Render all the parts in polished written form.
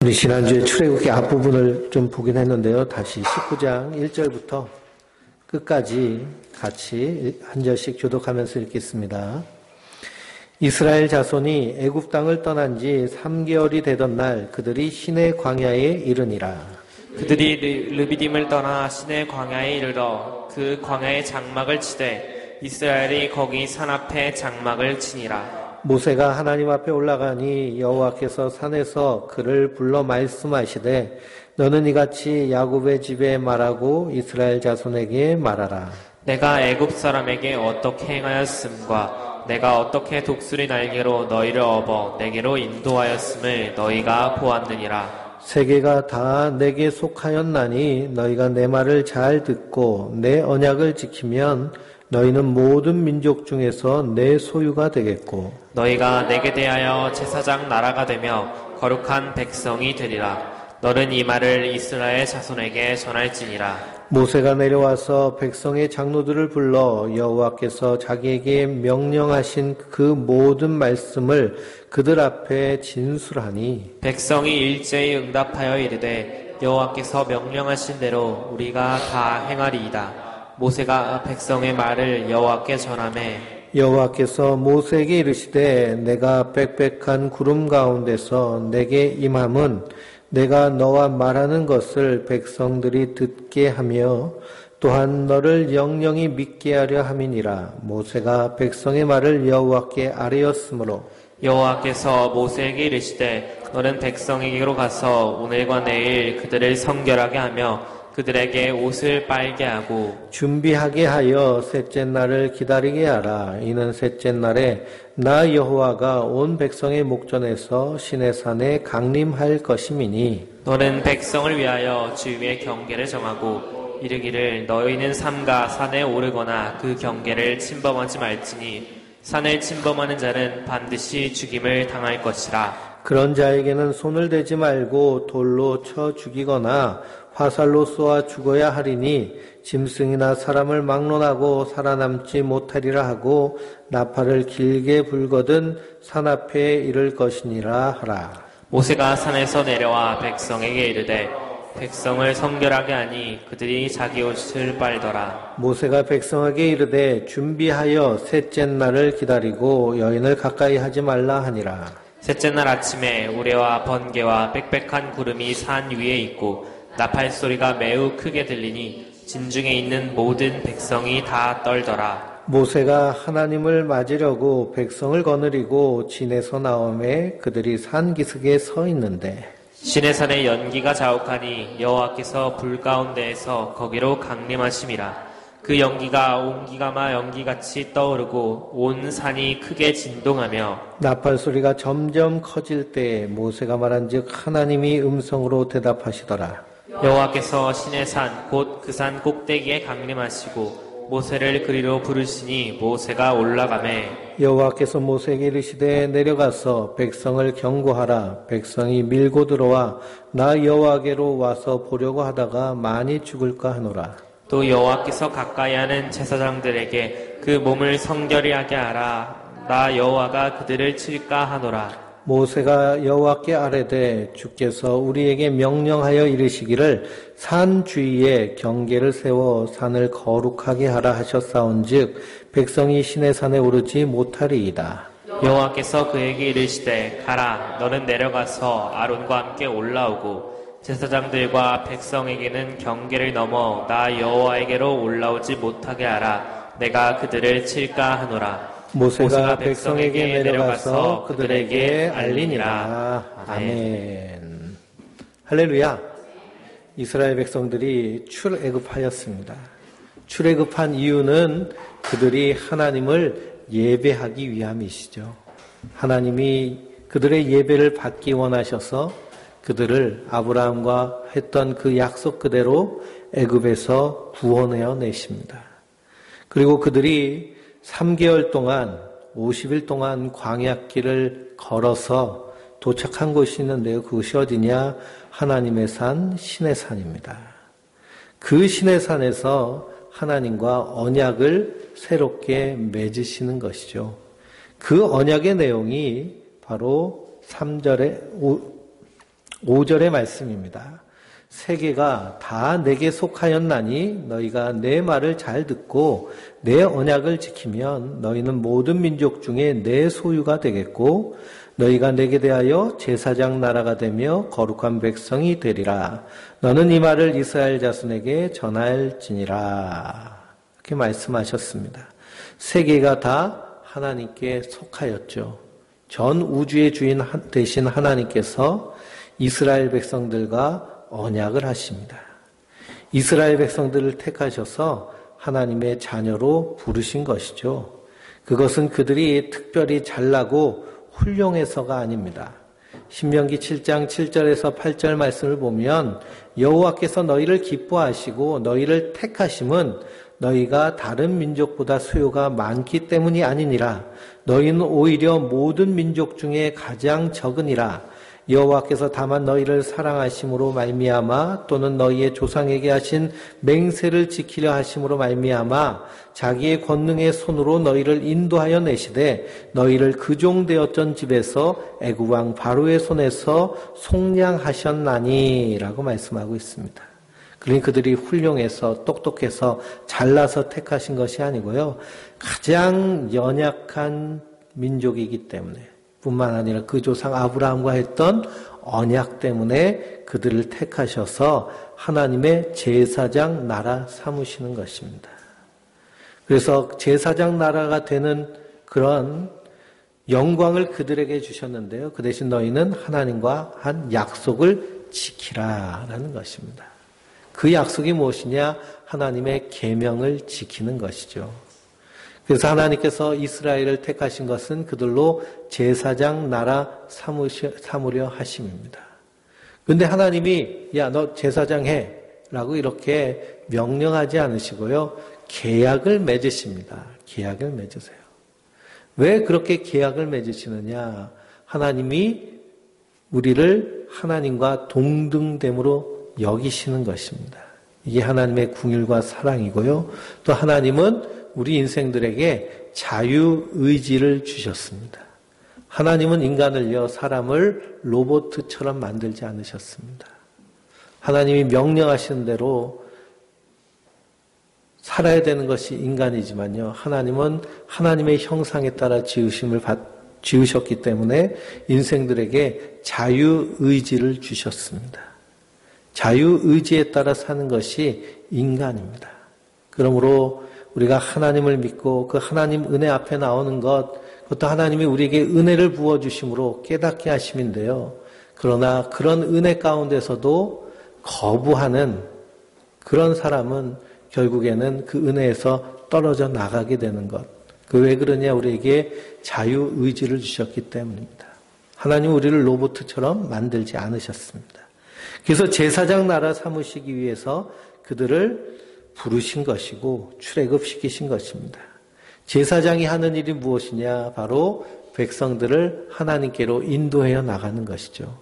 우리 지난주에 출애굽기 앞부분을 좀 보긴 했는데요. 다시 19장 1절부터 끝까지 같이 한 절씩 교독하면서 읽겠습니다. 이스라엘 자손이 애굽 땅을 떠난 지 3개월이 되던 날 그들이 시내 광야에 이르니라. 그들이 르비딤을 떠나 시내 광야에 이르러 그 광야에 장막을 치되 이스라엘이 거기 산 앞에 장막을 치니라. 모세가 하나님 앞에 올라가니 여호와께서 산에서 그를 불러 말씀하시되 너는 이같이 야곱의 집에 말하고 이스라엘 자손에게 말하라. 내가 애굽 사람에게 어떻게 행하였음과 내가 어떻게 독수리 날개로 너희를 업어 내게로 인도하였음을 너희가 보았느니라. 세계가 다 내게 속하였나니 너희가 내 말을 잘 듣고 내 언약을 지키면 너희는 모든 민족 중에서 내 소유가 되겠고 너희가 내게 대하여 제사장 나라가 되며 거룩한 백성이 되리라. 너는 이 말을 이스라엘 자손에게 전할지니라. 모세가 내려와서 백성의 장로들을 불러 여호와께서 자기에게 명령하신 그 모든 말씀을 그들 앞에 진술하니 백성이 일제히 응답하여 이르되 여호와께서 명령하신 대로 우리가 다 행하리이다. 모세가 백성의 말을 여호와께 전하매 여호와께서 모세에게 이르시되 내가 빽빽한 구름 가운데서 내게 임함은 내가 너와 말하는 것을 백성들이 듣게 하며 또한 너를 영영히 믿게 하려 함이니라. 모세가 백성의 말을 여호와께 아뢰었으므로 여호와께서 모세에게 이르시되 너는 백성에게로 가서 오늘과 내일 그들을 성결하게 하며 그들에게 옷을 빨게 하고 준비하게 하여 셋째 날을 기다리게 하라. 이는 셋째 날에 나 여호와가 온 백성의 목전에서 시내산에 강림할 것임이니 너는 백성을 위하여 주위의 경계를 정하고 이르기를 너희는 삼가 산에 오르거나 그 경계를 침범하지 말지니 산을 침범하는 자는 반드시 죽임을 당할 것이라. 그런 자에게는 손을 대지 말고 돌로 쳐 죽이거나 화살로 쏘아 죽어야 하리니 짐승이나 사람을 막론하고 살아남지 못하리라 하고 나팔을 길게 불거든 산 앞에 이를 것이니라 하라. 모세가 산에서 내려와 백성에게 이르되 백성을 성결하게 하니 그들이 자기 옷을 빨더라. 모세가 백성에게 이르되 준비하여 셋째 날을 기다리고 여인을 가까이 하지 말라 하니라. 셋째 날 아침에 우레와 번개와 빽빽한 구름이 산 위에 있고 나팔 소리가 매우 크게 들리니 진중에 있는 모든 백성이 다 떨더라. 모세가 하나님을 맞으려고 백성을 거느리고 진에서 나오매 그들이 산 기슭에 서 있는데 시내산에 연기가 자욱하니 여호와께서 불 가운데에서 거기로 강림하심이라. 그 연기가 옹기가마 연기같이 떠오르고 온 산이 크게 진동하며 나팔 소리가 점점 커질 때에 모세가 말한즉 하나님이 음성으로 대답하시더라. 여호와께서 시내산 곧 그 산 꼭대기에 강림하시고 모세를 그리로 부르시니 모세가 올라가매 여호와께서 모세에게 이르시되 내려가서 백성을 경고하라. 백성이 밀고 들어와 나 여호와께로 와서 보려고 하다가 많이 죽을까 하노라. 또 여호와께서 가까이 하는 제사장들에게 그 몸을 성결히 하게 하라. 나 여호와가 그들을 칠까 하노라. 모세가 여호와께 아뢰되 주께서 우리에게 명령하여 이르시기를 산 주위에 경계를 세워 산을 거룩하게 하라 하셨사온즉 백성이 시내산에 오르지 못하리이다. 여호와께서 그에게 이르시되 가라. 너는 내려가서 아론과 함께 올라오고 제사장들과 백성에게는 경계를 넘어 나 여호와에게로 올라오지 못하게 하라. 내가 그들을 칠까 하노라. 모세가 백성에게 내려가서 그들에게 알리니라. 아멘. 할렐루야. 이스라엘 백성들이 출애굽하였습니다. 출애굽한 이유는 그들이 하나님을 예배하기 위함이시죠. 하나님이 그들의 예배를 받기 원하셔서 그들을 아브라함과 했던 그 약속 그대로 애굽에서 구원하여 내십니다. 그리고 그들이 3개월 동안 50일 동안 광야길을 걸어서 도착한 곳이 있는데요. 그것이 어디냐? 하나님의 산 시내산입니다. 그 시내산에서 하나님과 언약을 새롭게 맺으시는 것이죠. 그 언약의 내용이 바로 5절의 말씀입니다. 세계가 다 내게 속하였나니 너희가 내 말을 잘 듣고 내 언약을 지키면 너희는 모든 민족 중에 내 소유가 되겠고 너희가 내게 대하여 제사장 나라가 되며 거룩한 백성이 되리라. 너는 이 말을 이스라엘 자손에게 전할지니라. 이렇게 말씀하셨습니다. 세계가 다 하나님께 속하였죠. 전 우주의 주인 되신 하나님께서 이스라엘 백성들과 언약을 하십니다. 이스라엘 백성들을 택하셔서 하나님의 자녀로 부르신 것이죠. 그것은 그들이 특별히 잘나고 훌륭해서가 아닙니다. 신명기 7장 7절에서 8절 말씀을 보면 여호와께서 너희를 기뻐하시고 너희를 택하심은 너희가 다른 민족보다 수요가 많기 때문이 아니니라. 너희는 오히려 모든 민족 중에 가장 적으니라. 여호와께서 다만 너희를 사랑하심으로 말미암아 또는 너희의 조상에게 하신 맹세를 지키려 하심으로 말미암아 자기의 권능의 손으로 너희를 인도하여 내시되 너희를 그 종 되었던 집에서 애굽 왕 바로의 손에서 속량하셨나니 라고 말씀하고 있습니다. 그러니 그들이 훌륭해서 똑똑해서 잘나서 택하신 것이 아니고요. 가장 연약한 민족이기 때문에 뿐만 아니라 그 조상 아브라함과 했던 언약 때문에 그들을 택하셔서 하나님의 제사장 나라 삼으시는 것입니다. 그래서 제사장 나라가 되는 그런 영광을 그들에게 주셨는데요. 그 대신 너희는 하나님과 한 약속을 지키라라는 것입니다. 그 약속이 무엇이냐? 하나님의 계명을 지키는 것이죠. 그래서 하나님께서 이스라엘을 택하신 것은 그들로 제사장 나라 삼으려 하심입니다. 그런데 하나님이 야, 너 제사장 해 라고 이렇게 명령하지 않으시고요. 계약을 맺으십니다. 계약을 맺으세요. 왜 그렇게 계약을 맺으시느냐? 하나님이 우리를 하나님과 동등됨으로 여기시는 것입니다. 이게 하나님의 긍휼과 사랑이고요. 또 하나님은 우리 인생들에게 자유의지를 주셨습니다. 하나님은 인간을요, 사람을 로봇처럼 만들지 않으셨습니다. 하나님이 명령하신 대로 살아야 되는 것이 인간이지만요, 하나님은 하나님의 형상에 따라 지으셨기 때문에 인생들에게 자유의지를 주셨습니다. 자유의지에 따라 사는 것이 인간입니다. 그러므로 우리가 하나님을 믿고 그 하나님 은혜 앞에 나오는 것, 그것도 하나님이 우리에게 은혜를 부어주심으로 깨닫게 하심인데요. 그러나 그런 은혜 가운데서도 거부하는 그런 사람은 결국에는 그 은혜에서 떨어져 나가게 되는 것. 그 왜 그러냐? 우리에게 자유의지를 주셨기 때문입니다. 하나님 우리를 로봇처럼 만들지 않으셨습니다. 그래서 제사장 나라 삼으시기 위해서 그들을 부르신 것이고 출애굽시키신 것입니다. 제사장이 하는 일이 무엇이냐? 바로 백성들을 하나님께로 인도해 나가는 것이죠.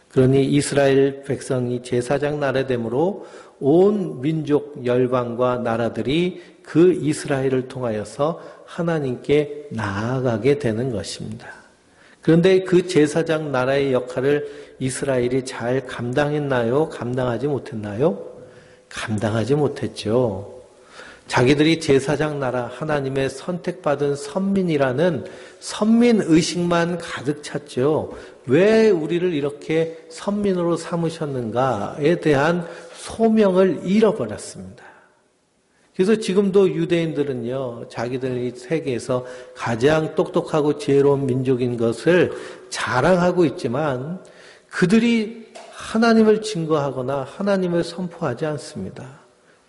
그러니 이스라엘 백성이 제사장 나라됨으로 온 민족 열방과 나라들이 그 이스라엘을 통하여서 하나님께 나아가게 되는 것입니다. 그런데 그 제사장 나라의 역할을 이스라엘이 잘 감당했나요? 감당하지 못했나요? 감당하지 못했죠. 자기들이 제사장 나라, 하나님의 선택받은 선민이라는 선민의식만 가득 찼죠. 왜 우리를 이렇게 선민으로 삼으셨는가에 대한 소명을 잃어버렸습니다. 그래서 지금도 유대인들은요, 자기들이 세계에서 가장 똑똑하고 지혜로운 민족인 것을 자랑하고 있지만 그들이 하나님을 증거하거나 하나님을 선포하지 않습니다.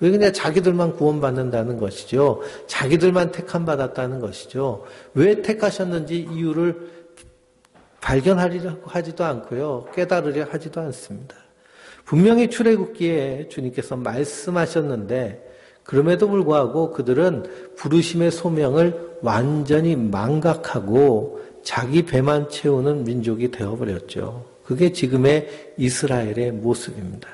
왜 그냥 자기들만 구원받는다는 것이죠. 자기들만 택함받았다는 것이죠. 왜 택하셨는지 이유를 발견하려고 하지도 않고요. 깨달으려 하지도 않습니다. 분명히 출애굽기에 주님께서 말씀하셨는데 그럼에도 불구하고 그들은 부르심의 소명을 완전히 망각하고 자기 배만 채우는 민족이 되어버렸죠. 그게 지금의 이스라엘의 모습입니다.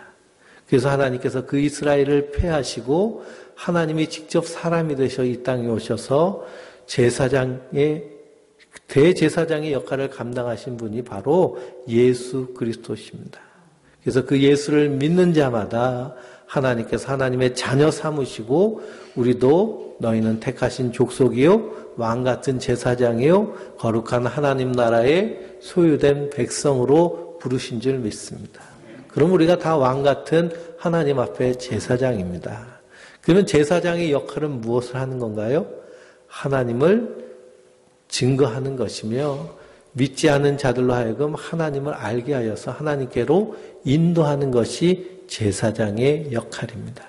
그래서 하나님께서 그 이스라엘을 폐하시고 하나님이 직접 사람이 되셔 이 땅에 오셔서 대제사장의 역할을 감당하신 분이 바로 예수 그리스도십니다. 그래서 그 예수를 믿는 자마다 하나님께서 하나님의 자녀 삼으시고 우리도 너희는 택하신 족속이요 왕 같은 제사장이요 거룩한 하나님 나라의 소유된 백성으로 부르신 줄 믿습니다. 그럼 우리가 다 왕 같은 하나님 앞에 제사장입니다. 그러면 제사장의 역할은 무엇을 하는 건가요? 하나님을 증거하는 것이며 믿지 않는 자들로 하여금 하나님을 알게 하여서 하나님께로 인도하는 것이 제사장의 역할입니다.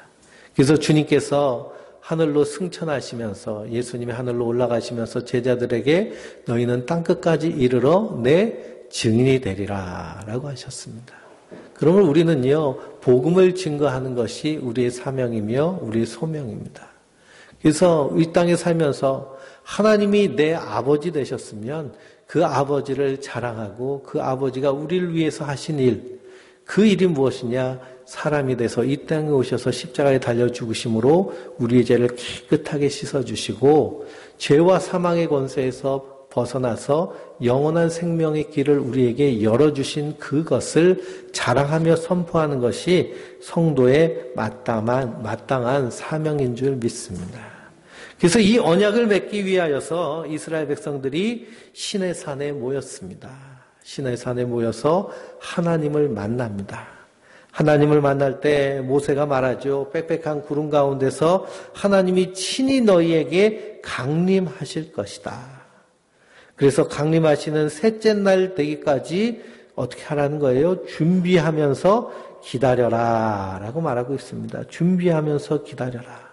그래서 주님께서 하늘로 승천하시면서 예수님이 하늘로 올라가시면서 제자들에게 너희는 땅끝까지 이르러 내 증인이 되리라 라고 하셨습니다. 그러면 우리는요 복음을 증거하는 것이 우리의 사명이며 우리의 소명입니다. 그래서 이 땅에 살면서 하나님이 내 아버지 되셨으면 그 아버지를 자랑하고 그 아버지가 우리를 위해서 하신 일, 그 일이 무엇이냐? 사람이 돼서 이 땅에 오셔서 십자가에 달려 죽으심으로 우리의 죄를 깨끗하게 씻어주시고 죄와 사망의 권세에서 벗어나서 영원한 생명의 길을 우리에게 열어주신 그것을 자랑하며 선포하는 것이 성도의 마땅한 사명인 줄 믿습니다. 그래서 이 언약을 맺기 위하여서 이스라엘 백성들이 시내 산에 모였습니다. 시내 산에 모여서 하나님을 만납니다. 하나님을 만날 때 모세가 말하죠. 빽빽한 구름 가운데서 하나님이 친히 너희에게 강림하실 것이다. 그래서 강림하시는 셋째 날 되기까지 어떻게 하라는 거예요? 준비하면서 기다려라 라고 말하고 있습니다. 준비하면서 기다려라.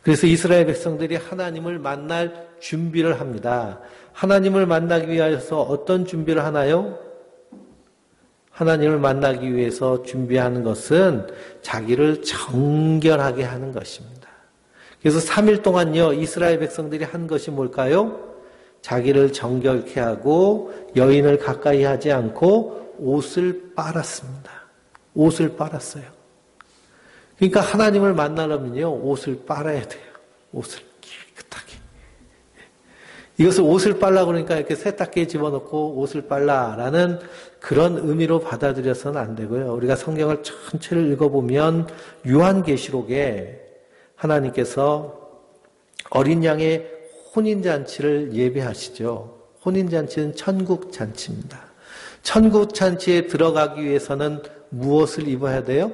그래서 이스라엘 백성들이 하나님을 만날 준비를 합니다. 하나님을 만나기 위해서 어떤 준비를 하나요? 하나님을 만나기 위해서 준비하는 것은 자기를 정결하게 하는 것입니다. 그래서 3일 동안요, 이스라엘 백성들이 한 것이 뭘까요? 자기를 정결케 하고 여인을 가까이 하지 않고 옷을 빨았습니다. 옷을 빨았어요. 그러니까 하나님을 만나려면요, 옷을 빨아야 돼요. 옷을 깨끗하게. 이것을 옷을 빨라 그러니까 이렇게 세탁기에 집어넣고 옷을 빨라라는 그런 의미로 받아들여서는 안 되고요. 우리가 성경을 전체를 읽어보면 요한계시록에 하나님께서 어린 양의 혼인잔치를 예배하시죠. 혼인잔치는 천국잔치입니다. 천국잔치에 들어가기 위해서는 무엇을 입어야 돼요?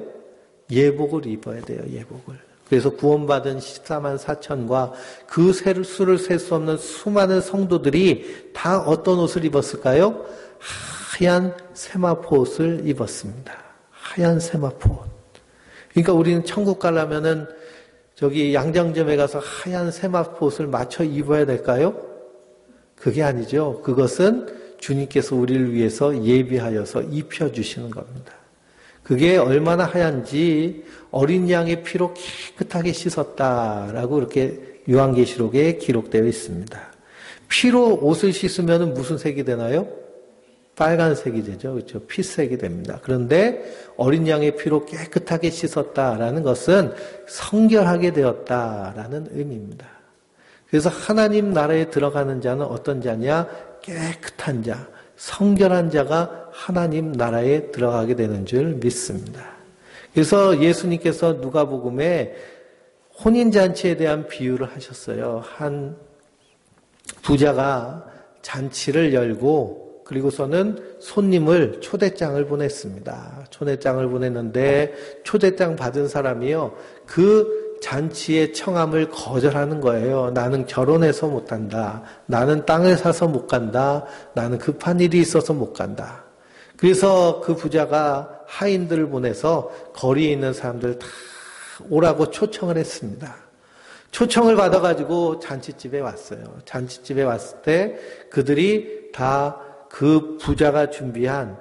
예복을 입어야 돼요. 예복을. 그래서 구원받은 14만 4천과 그 수를 셀 수 없는 수많은 성도들이 다 어떤 옷을 입었을까요? 하얀 세마포 옷을 입었습니다. 하얀 세마포 옷. 그러니까 우리는 천국 가려면은 저기 양장점에 가서 하얀 세마포 옷을 맞춰 입어야 될까요? 그게 아니죠. 그것은 주님께서 우리를 위해서 예비하여서 입혀주시는 겁니다. 그게 얼마나 하얀지 어린 양의 피로 깨끗하게 씻었다라고 이렇게 요한계시록에 기록되어 있습니다. 피로 옷을 씻으면 무슨 색이 되나요? 빨간색이 되죠. 그렇죠? 피색이 됩니다. 그런데 어린 양의 피로 깨끗하게 씻었다라는 것은 성결하게 되었다라는 의미입니다. 그래서 하나님 나라에 들어가는 자는 어떤 자냐? 깨끗한 자, 성결한 자가 하나님 나라에 들어가게 되는 줄 믿습니다. 그래서 예수님께서 누가복음에 혼인잔치에 대한 비유를 하셨어요. 한 부자가 잔치를 열고 그리고서는 손님을 초대장을 보냈습니다. 초대장을 보냈는데 초대장 받은 사람이요. 그 잔치의 청함을 거절하는 거예요. 나는 결혼해서 못 간다. 나는 땅을 사서 못 간다. 나는 급한 일이 있어서 못 간다. 그래서 그 부자가 하인들을 보내서 거리에 있는 사람들 다 오라고 초청을 했습니다. 초청을 받아가지고 잔치집에 왔어요. 잔치집에 왔을 때 그들이 다 그 부자가 준비한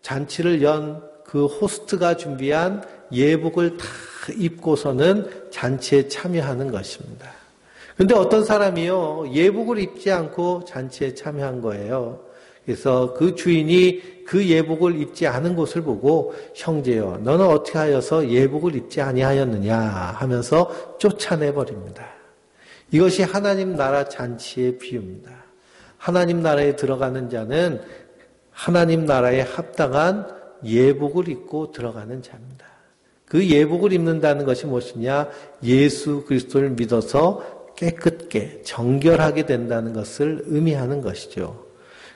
잔치를 연 그 호스트가 준비한 예복을 다 입고서는 잔치에 참여하는 것입니다. 그런데 어떤 사람이요 예복을 입지 않고 잔치에 참여한 거예요. 그래서 그 주인이 그 예복을 입지 않은 것을 보고 형제여 너는 어떻게 하여서 예복을 입지 아니하였느냐 하면서 쫓아내버립니다. 이것이 하나님 나라 잔치의 비유입니다. 하나님 나라에 들어가는 자는 하나님 나라에 합당한 예복을 입고 들어가는 자입니다. 그 예복을 입는다는 것이 무엇이냐? 예수 그리스도를 믿어서 깨끗게 정결하게 된다는 것을 의미하는 것이죠.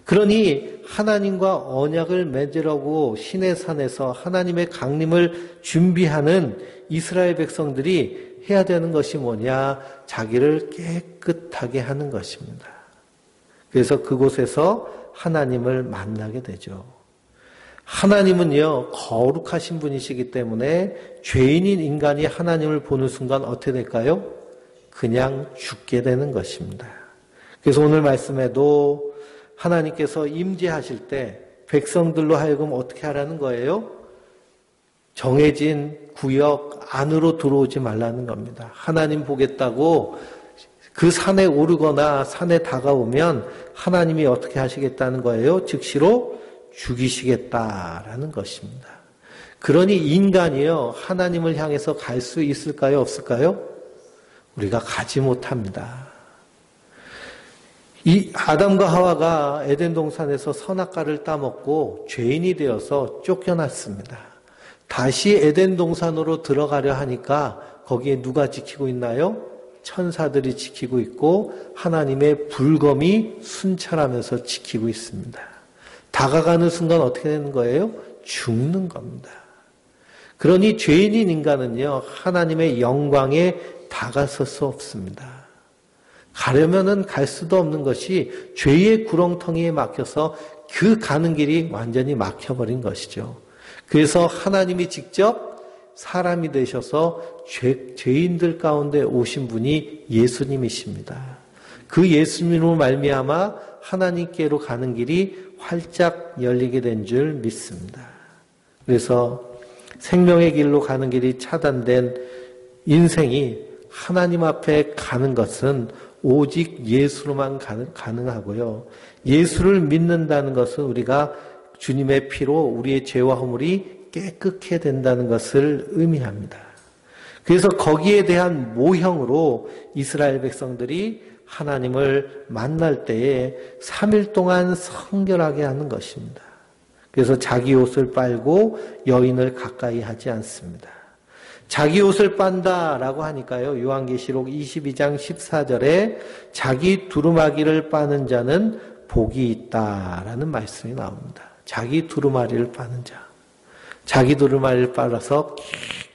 그러니 하나님과 언약을 맺으려고 시내산에서 하나님의 강림을 준비하는 이스라엘 백성들이 해야 되는 것이 뭐냐? 자기를 깨끗하게 하는 것입니다. 그래서 그곳에서 하나님을 만나게 되죠. 하나님은요, 거룩하신 분이시기 때문에 죄인인 인간이 하나님을 보는 순간 어떻게 될까요? 그냥 죽게 되는 것입니다. 그래서 오늘 말씀에도 하나님께서 임재하실 때 백성들로 하여금 어떻게 하라는 거예요? 정해진 구역 안으로 들어오지 말라는 겁니다. 하나님 보겠다고 그 산에 오르거나 산에 다가오면 하나님이 어떻게 하시겠다는 거예요? 즉시로 죽이시겠다라는 것입니다. 그러니 인간이요, 하나님을 향해서 갈 수 있을까요? 없을까요? 우리가 가지 못합니다. 이 아담과 하와가 에덴 동산에서 선악과를 따먹고 죄인이 되어서 쫓겨났습니다. 다시 에덴 동산으로 들어가려 하니까 거기에 누가 지키고 있나요? 천사들이 지키고 있고 하나님의 불검이 순찰하면서 지키고 있습니다. 다가가는 순간 어떻게 되는 거예요? 죽는 겁니다. 그러니 죄인인 인간은요, 하나님의 영광에 다가설 수 없습니다. 가려면은 갈 수도 없는 것이 죄의 구렁텅이에 막혀서 그 가는 길이 완전히 막혀버린 것이죠. 그래서 하나님이 직접 사람이 되셔서 죄인들 가운데 오신 분이 예수님이십니다. 그 예수님으로 말미암아 하나님께로 가는 길이 활짝 열리게 된 줄 믿습니다. 그래서 생명의 길로 가는 길이 차단된 인생이 하나님 앞에 가는 것은 오직 예수로만 가능하고요. 예수를 믿는다는 것은 우리가 주님의 피로 우리의 죄와 허물이 깨끗게 된다는 것을 의미합니다. 그래서 거기에 대한 모형으로 이스라엘 백성들이 하나님을 만날 때에 3일 동안 성결하게 하는 것입니다. 그래서 자기 옷을 빨고 여인을 가까이 하지 않습니다. 자기 옷을 빤다라고 하니까요. 요한계시록 22장 14절에 자기 두루마기를 빠는 자는 복이 있다라는 말씀이 나옵니다. 자기 두루마리를 빠는 자. 자기 두루마리를 빨아서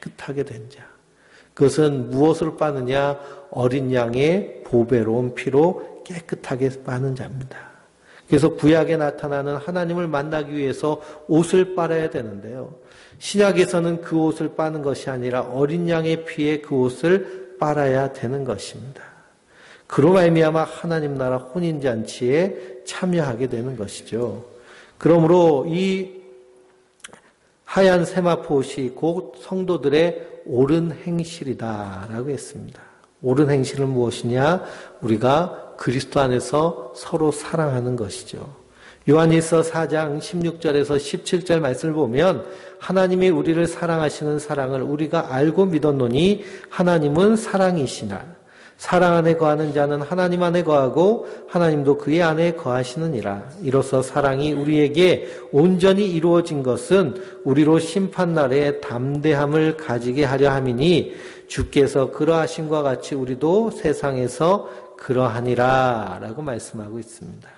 깨끗하게 된 자. 그것은 무엇을 빠느냐? 어린 양의 보배로운 피로 깨끗하게 빠는 자입니다. 그래서 구약에 나타나는 하나님을 만나기 위해서 옷을 빨아야 되는데요. 신약에서는 그 옷을 빠는 것이 아니라 어린 양의 피에 그 옷을 빨아야 되는 것입니다. 그로 말미암아 하나님 나라 혼인잔치에 참여하게 되는 것이죠. 그러므로 이 하얀 세마포 옷이 곧 성도들의 옳은 행실이다라고 했습니다. 옳은 행실은 무엇이냐? 우리가 그리스도 안에서 서로 사랑하는 것이죠. 요한일서 4장 16절에서 17절 말씀을 보면 하나님이 우리를 사랑하시는 사랑을 우리가 알고 믿었노니 하나님은 사랑이시나 사랑 안에 거하는 자는 하나님 안에 거하고 하나님도 그의 안에 거하시느니라. 이로써 사랑이 우리에게 온전히 이루어진 것은 우리로 심판날에 담대함을 가지게 하려 함이니 주께서 그러하심과 같이 우리도 세상에서 그러하니라 라고 말씀하고 있습니다.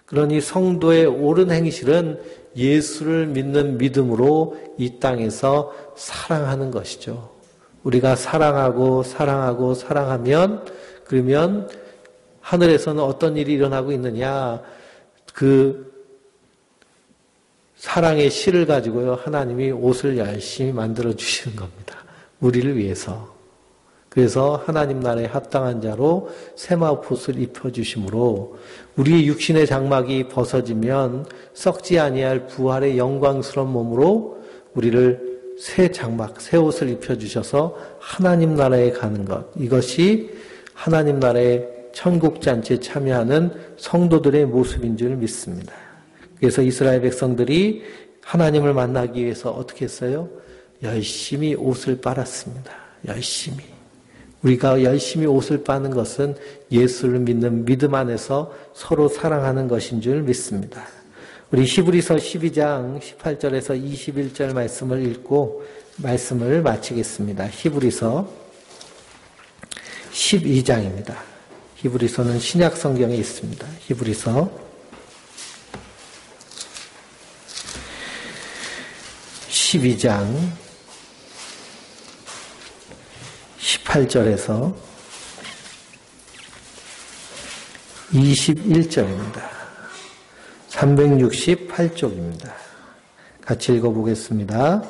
그러니 성도의 옳은 행실은 예수를 믿는 믿음으로 이 땅에서 사랑하는 것이죠. 우리가 사랑하면 그러면 하늘에서는 어떤 일이 일어나고 있느냐? 그 사랑의 실을 가지고요. 하나님이 옷을 열심히 만들어 주시는 겁니다. 우리를 위해서. 그래서 하나님 나라에 합당한 자로 세마포옷을 입혀주심으로 우리의 육신의 장막이 벗어지면 썩지 아니할 부활의 영광스러운 몸으로 우리를 새 장막, 새 옷을 입혀주셔서 하나님 나라에 가는 것. 이것이 하나님 나라의 천국잔치에 참여하는 성도들의 모습인 줄 믿습니다. 그래서 이스라엘 백성들이 하나님을 만나기 위해서 어떻게 했어요? 열심히 옷을 빨았습니다. 열심히. 우리가 열심히 옷을 빠는 것은 예수를 믿는 믿음 안에서 서로 사랑하는 것인 줄 믿습니다. 우리 히브리서 12장 18절에서 21절 말씀을 읽고 말씀을 마치겠습니다. 히브리서 12장입니다. 히브리서는 신약 성경에 있습니다. 히브리서 12장 18절에서 21절입니다. 368쪽입니다. 같이 읽어보겠습니다.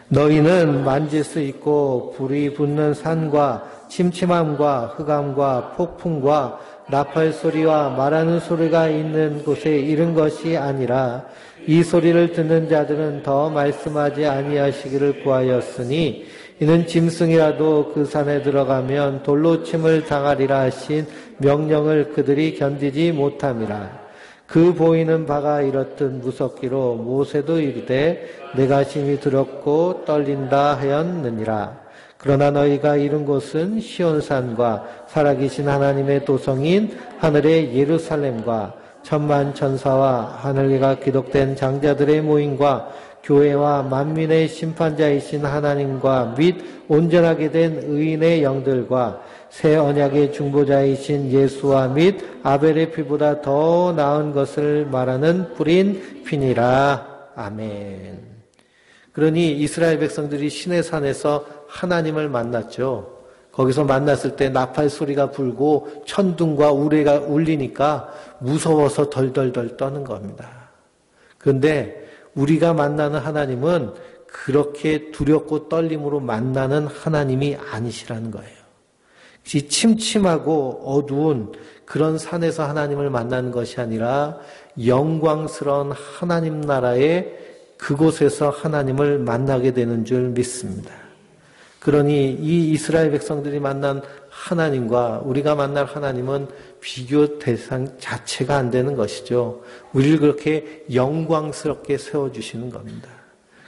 너희는 만질 수 있고 불이 붙는 산과 침침함과 흑암과 폭풍과 나팔 소리와 말하는 소리가 있는 곳에 이른 것이 아니라 이 소리를 듣는 자들은 더 말씀하지 아니하시기를 구하였으니 이는 짐승이라도 그 산에 들어가면 돌로 침을 당하리라 하신 명령을 그들이 견디지 못함이라. 그 보이는 바가 이렇듯 무섭기로 모세도 이르되 내가 심히 두렵고 떨린다 하였느니라. 그러나 너희가 이른 곳은 시온산과 살아계신 하나님의 도성인 하늘의 예루살렘과 천만 천사와 하늘과 기록된 장자들의 모임과 교회와 만민의 심판자이신 하나님과 및 온전하게 된 의인의 영들과 새 언약의 중보자이신 예수와 및 아벨의 피보다 더 나은 것을 말하는 뿌린 피니라. 아멘. 그러니 이스라엘 백성들이 시내산에서 하나님을 만났죠. 거기서 만났을 때 나팔 소리가 불고 천둥과 우레가 울리니까 무서워서 덜덜덜 떠는 겁니다. 그런데 우리가 만나는 하나님은 그렇게 두렵고 떨림으로 만나는 하나님이 아니시라는 거예요. 침침하고 어두운 그런 산에서 하나님을 만나는 것이 아니라 영광스러운 하나님 나라의 그곳에서 하나님을 만나게 되는 줄 믿습니다. 그러니 이 이스라엘 백성들이 만난 하나님과 우리가 만날 하나님은 비교 대상 자체가 안 되는 것이죠. 우리를 그렇게 영광스럽게 세워주시는 겁니다.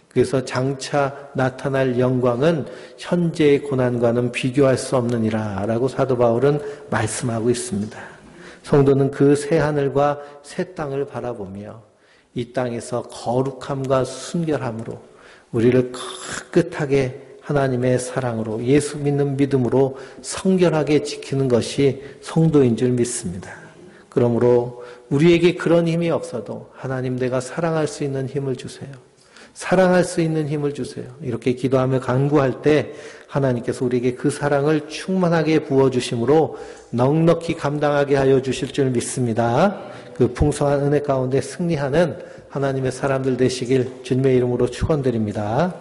그래서 장차 나타날 영광은 현재의 고난과는 비교할 수 없느니라 라고 사도 바울은 말씀하고 있습니다. 성도는 그 새 하늘과 새 땅을 바라보며 이 땅에서 거룩함과 순결함으로 우리를 깨끗하게 하나님의 사랑으로 예수 믿는 믿음으로 성결하게 지키는 것이 성도인 줄 믿습니다. 그러므로 우리에게 그런 힘이 없어도 하나님 내가 사랑할 수 있는 힘을 주세요. 사랑할 수 있는 힘을 주세요. 이렇게 기도하며 간구할 때 하나님께서 우리에게 그 사랑을 충만하게 부어주심으로 넉넉히 감당하게 하여 주실 줄 믿습니다. 그 풍성한 은혜 가운데 승리하는 하나님의 사람들 되시길 주님의 이름으로 축원드립니다.